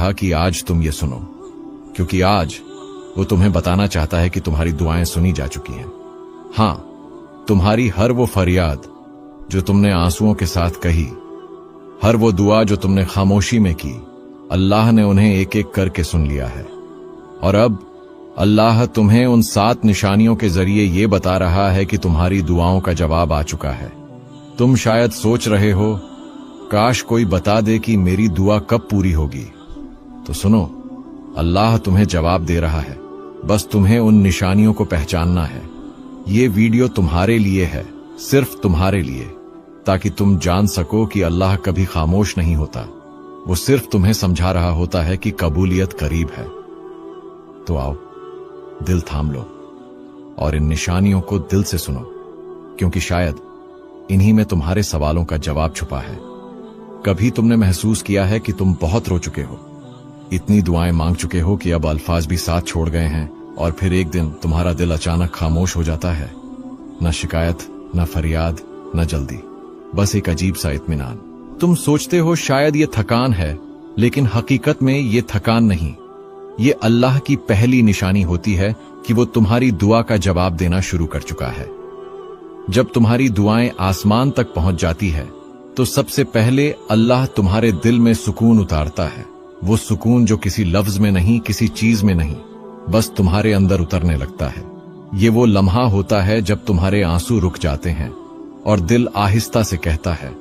कहा कि आज तुम ये सुनो, क्योंकि आज वो तुम्हें बताना चाहता है कि तुम्हारी दुआएं सुनी जा चुकी हैं। हाँ, तुम्हारी हर वो फरियाद जो तुमने आंसुओं के साथ कही, हर वो दुआ जो तुमने खामोशी में की, अल्लाह ने उन्हें एक एक करके सुन लिया है। और अब अल्लाह तुम्हें उन 7 निशानियों के जरिए ये बता रहा है कि तुम्हारी दुआओं का जवाब आ चुका है। तुम शायद सोच रहे हो, काश कोई बता दे कि मेरी दुआ कब पूरी होगी। तो सुनो, अल्लाह तुम्हें जवाब दे रहा है, बस तुम्हें उन निशानियों को पहचानना है। ये वीडियो तुम्हारे लिए है, सिर्फ तुम्हारे लिए, ताकि तुम जान सको कि अल्लाह कभी खामोश नहीं होता। वो सिर्फ तुम्हें समझा रहा होता है कि कबूलियत करीब है। तो आओ, दिल थाम लो और इन निशानियों को दिल से सुनो, क्योंकि शायद इन्हीं में तुम्हारे सवालों का जवाब छुपा है। कभी तुमने महसूस किया है कि तुम बहुत रो चुके हो, इतनी दुआएं मांग चुके हो कि अब अल्फाज भी साथ छोड़ गए हैं, और फिर एक दिन तुम्हारा दिल अचानक खामोश हो जाता है। न शिकायत, न फरियाद, न जल्दी, बस एक अजीब सा इत्मीनान। तुम सोचते हो शायद ये थकान है, लेकिन हकीकत में ये थकान नहीं, ये अल्लाह की पहली निशानी होती है कि वो तुम्हारी दुआ का जवाब देना शुरू कर चुका है। जब तुम्हारी दुआएं आसमान तक पहुंच जाती है, तो सबसे पहले अल्लाह तुम्हारे दिल में सुकून उतारता है। वो सुकून जो किसी लफ्ज में नहीं, किसी चीज में नहीं, बस तुम्हारे अंदर उतरने लगता है। ये वो लम्हा होता है जब तुम्हारे आंसू रुक जाते हैं और दिल आहिस्ता से कहता है,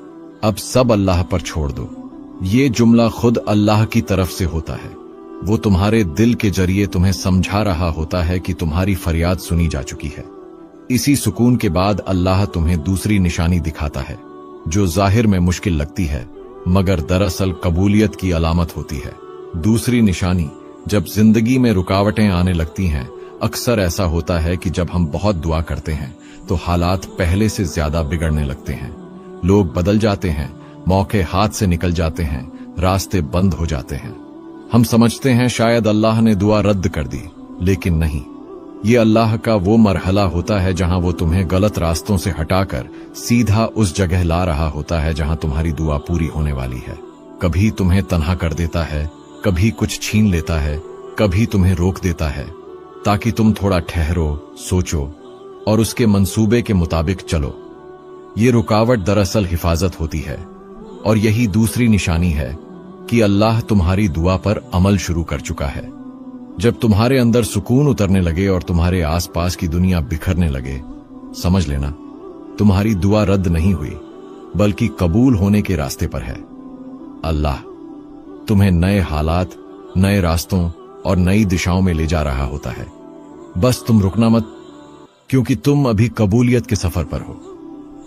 अब सब अल्लाह पर छोड़ दो। ये जुमला खुद अल्लाह की तरफ से होता है। वो तुम्हारे दिल के जरिए तुम्हें समझा रहा होता है कि तुम्हारी फरियाद सुनी जा चुकी है। इसी सुकून के बाद अल्लाह तुम्हें दूसरी निशानी दिखाता है, जो जाहिर में मुश्किल लगती है, मगर दरअसल कबूलियत की अलामत होती है। दूसरी निशानी, जब जिंदगी में रुकावटें आने लगती हैं, अक्सर ऐसा होता है कि जब हम बहुत दुआ करते हैं तो हालात पहले से ज्यादा बिगड़ने लगते हैं। लोग बदल जाते हैं, मौके हाथ से निकल जाते हैं, रास्ते बंद हो जाते हैं। हम समझते हैं शायद अल्लाह ने दुआ रद्द कर दी, लेकिन नहीं। ये अल्लाह का वो मरहला होता है जहां वो तुम्हें गलत रास्तों से हटाकर सीधा उस जगह ला रहा होता है जहां तुम्हारी दुआ पूरी होने वाली है। कभी तुम्हें तन्हा कर देता है, कभी कुछ छीन लेता है, कभी तुम्हें रोक देता है, ताकि तुम थोड़ा ठहरो, सोचो और उसके मंसूबे के मुताबिक चलो। ये रुकावट दरअसल हिफाजत होती है, और यही दूसरी निशानी है कि अल्लाह तुम्हारी दुआ पर अमल शुरू कर चुका है। जब तुम्हारे अंदर सुकून उतरने लगे और तुम्हारे आसपास की दुनिया बिखरने लगे, समझ लेना तुम्हारी दुआ रद्द नहीं हुई, बल्कि कबूल होने के रास्ते पर है। अल्लाह तुम्हें नए हालात, नए रास्तों और नई दिशाओं में ले जा रहा होता है। बस तुम रुकना मत, क्योंकि तुम अभी कबूलियत के सफर पर हो,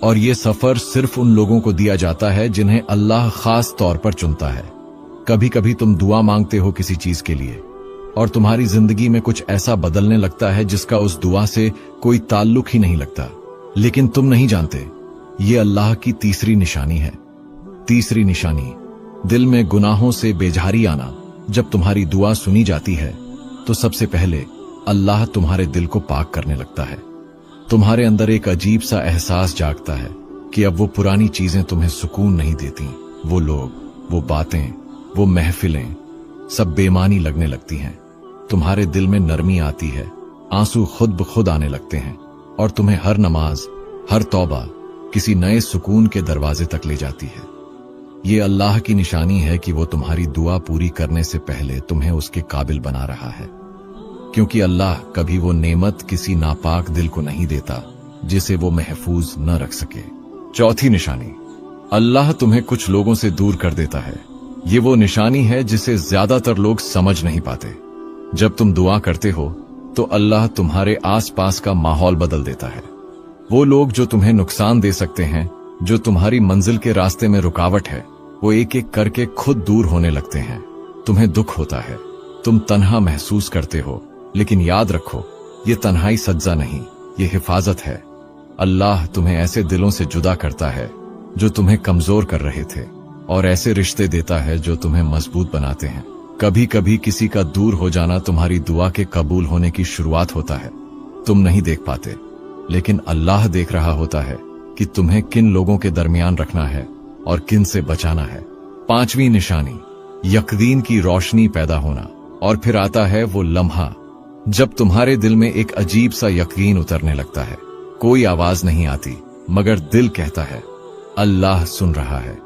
और ये सफर सिर्फ उन लोगों को दिया जाता है जिन्हें अल्लाह खास तौर पर चुनता है। कभी कभी तुम दुआ मांगते हो किसी चीज के लिए, और तुम्हारी जिंदगी में कुछ ऐसा बदलने लगता है जिसका उस दुआ से कोई ताल्लुक ही नहीं लगता, लेकिन तुम नहीं जानते ये अल्लाह की तीसरी निशानी है। तीसरी निशानी, दिल में गुनाहों से बेजारी आना। जब तुम्हारी दुआ सुनी जाती है तो सबसे पहले अल्लाह तुम्हारे दिल को पाक करने लगता है। तुम्हारे अंदर एक अजीब सा एहसास जागता है कि अब वो पुरानी चीजें तुम्हें सुकून नहीं देती। वो लोग, वो बातें, वो महफिलें सब बेमानी लगने लगती हैं। तुम्हारे दिल में नरमी आती है, आंसू खुद ब खुद आने लगते हैं, और तुम्हें हर नमाज, हर तौबा किसी नए सुकून के दरवाजे तक ले जाती है। ये अल्लाह की निशानी है कि वो तुम्हारी दुआ पूरी करने से पहले तुम्हें उसके काबिल बना रहा है, क्योंकि अल्लाह कभी वो नेमत किसी नापाक दिल को नहीं देता जिसे वो महफूज न रख सके। चौथी निशानी, अल्लाह तुम्हें कुछ लोगों से दूर कर देता है। ये वो निशानी है जिसे ज्यादातर लोग समझ नहीं पाते। जब तुम दुआ करते हो तो अल्लाह तुम्हारे आसपास का माहौल बदल देता है। वो लोग जो तुम्हें नुकसान दे सकते हैं, जो तुम्हारी मंजिल के रास्ते में रुकावट है, वो एक एक करके खुद दूर होने लगते हैं। तुम्हें दुख होता है, तुम तन्हा महसूस करते हो, लेकिन याद रखो ये तन्हाई सज्जा नहीं, ये हिफाजत है। अल्लाह तुम्हें ऐसे दिलों से जुदा करता है जो तुम्हें कमजोर कर रहे थे, और ऐसे रिश्ते देता है जो तुम्हें मजबूत बनाते हैं। कभी कभी किसी का दूर हो जाना तुम्हारी दुआ के कबूल होने की शुरुआत होता है। तुम नहीं देख पाते, लेकिन अल्लाह देख रहा होता है कि तुम्हें किन लोगों के दरमियान रखना है और किन से बचाना है। पांचवी निशानी, यकीन की रोशनी पैदा होना। और फिर आता है वो लम्हा जब तुम्हारे दिल में एक अजीब सा यकीन उतरने लगता है। कोई आवाज नहीं आती, मगर दिल कहता है अल्लाह सुन रहा है।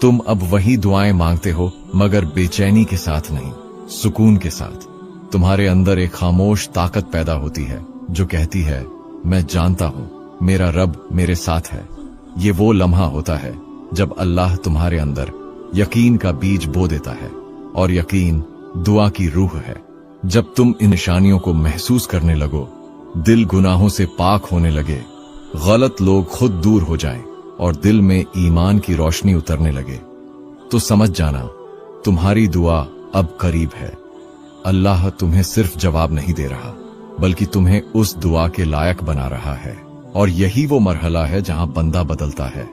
तुम अब वही दुआएं मांगते हो, मगर बेचैनी के साथ नहीं, सुकून के साथ। तुम्हारे अंदर एक खामोश ताकत पैदा होती है जो कहती है मैं जानता हूं मेरा रब मेरे साथ है। ये वो लम्हा होता है जब अल्लाह तुम्हारे अंदर यकीन का बीज बो देता है। और यकीन दुआ की रूह है। जब तुम इन निशानियों को महसूस करने लगो, दिल गुनाहों से पाक होने लगे, गलत लोग खुद दूर हो जाएं और दिल में ईमान की रोशनी उतरने लगे, तो समझ जाना तुम्हारी दुआ अब करीब है। अल्लाह तुम्हें सिर्फ जवाब नहीं दे रहा, बल्कि तुम्हें उस दुआ के लायक बना रहा है। और यही वो मरहला है जहां बंदा बदलता है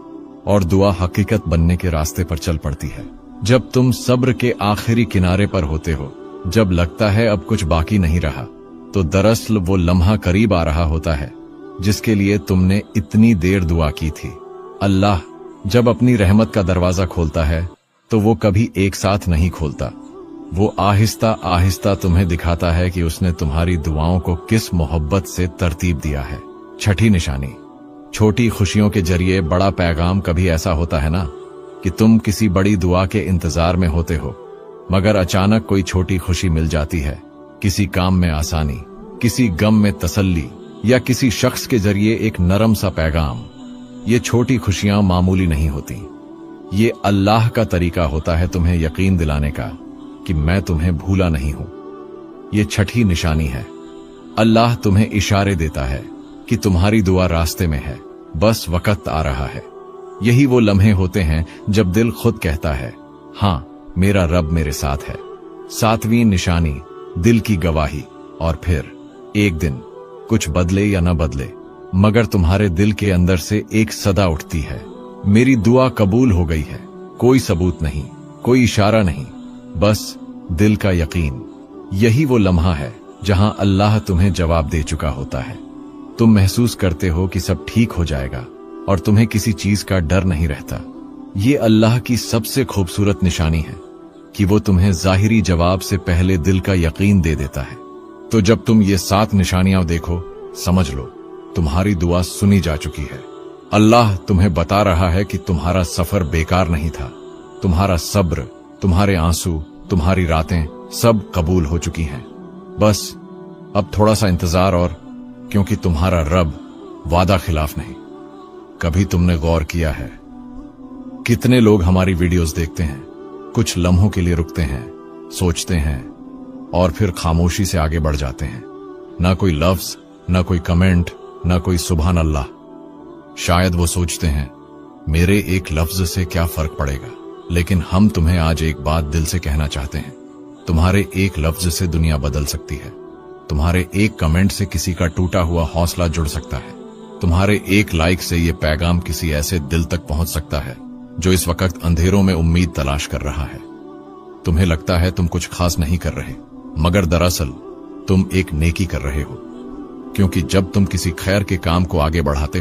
और दुआ हकीकत बनने के रास्ते पर चल पड़ती है। जब तुम सब्र के आखिरी किनारे पर होते हो, जब लगता है अब कुछ बाकी नहीं रहा, तो दरअसल वो लम्हा करीब आ रहा होता है जिसके लिए तुमने इतनी देर दुआ की थी। अल्लाह जब अपनी रहमत का दरवाजा खोलता है तो वो कभी एक साथ नहीं खोलता। वो आहिस्ता आहिस्ता तुम्हें दिखाता है कि उसने तुम्हारी दुआओं को किस मोहब्बत से तरतीब दिया है। छठी निशानी, छोटी खुशियों के जरिए बड़ा पैगाम। कभी ऐसा होता है ना कि तुम किसी बड़ी दुआ के इंतजार में होते हो, मगर अचानक कोई छोटी खुशी मिल जाती है। किसी काम में आसानी, किसी गम में तसल्ली, या किसी शख्स के जरिए एक नरम सा पैगाम। ये छोटी खुशियां मामूली नहीं होती। ये अल्लाह का तरीका होता है तुम्हें यकीन दिलाने का कि मैं तुम्हें भूला नहीं हूं। ये छठी निशानी है। अल्लाह तुम्हें इशारे देता है कि तुम्हारी दुआ रास्ते में है, बस वक्त आ रहा है। यही वो लम्हे होते हैं जब दिल खुद कहता है हां मेरा रब मेरे साथ है। सातवीं निशानी, दिल की गवाही। और फिर एक दिन कुछ बदले या न बदले, मगर तुम्हारे दिल के अंदर से एक सदा उठती है, मेरी दुआ कबूल हो गई है। कोई सबूत नहीं, कोई इशारा नहीं, बस दिल का यकीन। यही वो लम्हा है जहां अल्लाह तुम्हें जवाब दे चुका होता है। तुम महसूस करते हो कि सब ठीक हो जाएगा और तुम्हें किसी चीज का डर नहीं रहता। ये अल्लाह की सबसे खूबसूरत निशानी है कि वो तुम्हें जाहिरी जवाब से पहले दिल का यकीन दे देता है। तो जब तुम ये 7 निशानियां देखो, समझ लो तुम्हारी दुआ सुनी जा चुकी है। अल्लाह तुम्हें बता रहा है कि तुम्हारा सफर बेकार नहीं था। तुम्हारा सब्र, तुम्हारे आंसू, तुम्हारी रातें सब कबूल हो चुकी हैं। बस अब थोड़ा सा इंतजार और, क्योंकि तुम्हारा रब वादा खिलाफ नहीं। कभी तुमने गौर किया है कितने लोग हमारी वीडियोस देखते हैं, कुछ लम्हों के लिए रुकते हैं, सोचते हैं और फिर खामोशी से आगे बढ़ जाते हैं। ना कोई लफ्ज, ना कोई कमेंट, ना कोई सुभान अल्लाह। शायद वो सोचते हैं मेरे एक लफ्ज से क्या फर्क पड़ेगा। लेकिन हम तुम्हें आज एक बात दिल से कहना चाहते हैं, तुम्हारे एक लफ्ज से दुनिया बदल सकती है। तुम्हारे एक कमेंट से किसी का टूटा हुआ हौसला जुड़ सकता है। तुम्हारे एक लाइक से ये पैगाम किसी ऐसे दिल तक पहुंच सकता है जो इस वक्त अंधेरों में उम्मीद तलाश कर रहा है। तुम्हें लगता है तुम कुछ खास नहीं कर रहे, मगर दरअसल तुम एक नेकी कर रहे हो। क्योंकि जब तुम किसी खैर के काम को आगे बढ़ाते